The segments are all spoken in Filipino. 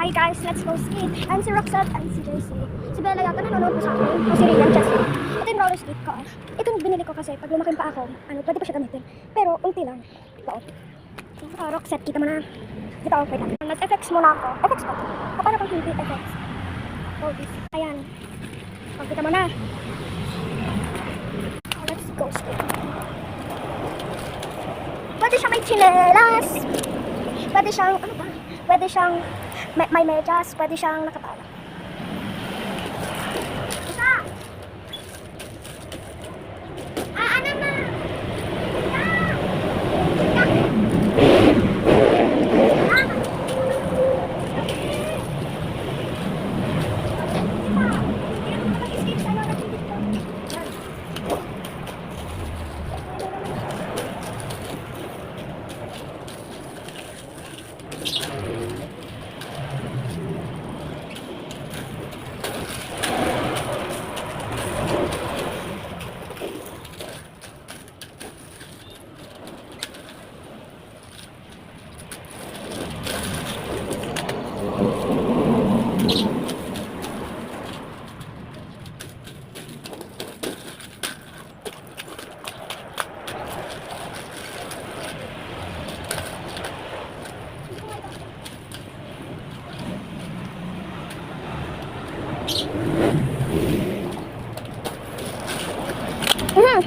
Hi guys, let's go skate. I'm si Roxette and si JC. Si Bella yata nanonood po sa akin. O si Rian, Jessie. Ito yung roller skate ko. Ito yung binili ko kasi pag lumaking pa ako, pwede pa siya gamitin. Pero unti lang. Ito. Roxette, kita mo na. Dito ako, wait lang. Nag-FX muna ako. FX pa. Paano kung hindi FX? Oh, this. Ayan. O, kita mo na. Let's go skate. Pwede siya may chinelas. Pwede siyang, ano ba? Pwede siyang may medyas, pwede siyang nakatala. Isa! Ano na?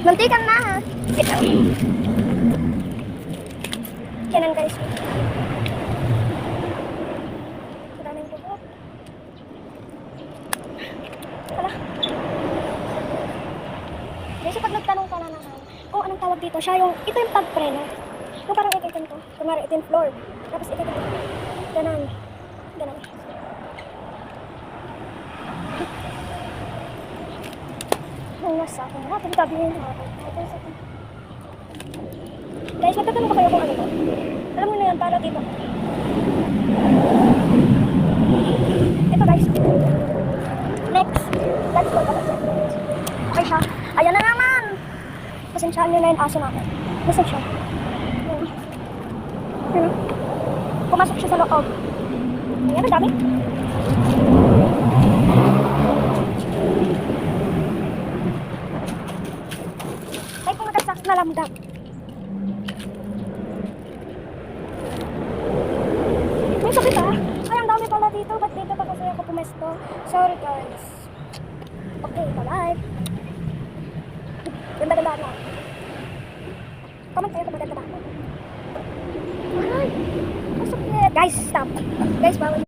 Nantikan na. Ito. Kanan guys. Maraming bubok. Hala. Kasi pag nagtanong ka na naman, kung anong tawag dito, siya yung, ito yung pagpreno. Yung parang ikitin to. Kunwari, ito yung floor. Tapos ikitin to. Ganon. Ganon. Nasa ako na. Tabi yung hapon. Guys, magtatanong ba kayo kung ano to? Alam mo na yan, para dito. Ito guys. Next. Let's go. Okay siya. Ayan na naman. Pasensyaan nyo na yung aso natin. Nasaan siya? Ayan. Pumasok siya sa loob. Ayan, ang dami. Ay, kumagasak na lamdag. May sakit ah. Ay, ang dami pala dito. Ba't dito pa kasi ako pumesto? Sorry guys. Okay, bye-bye.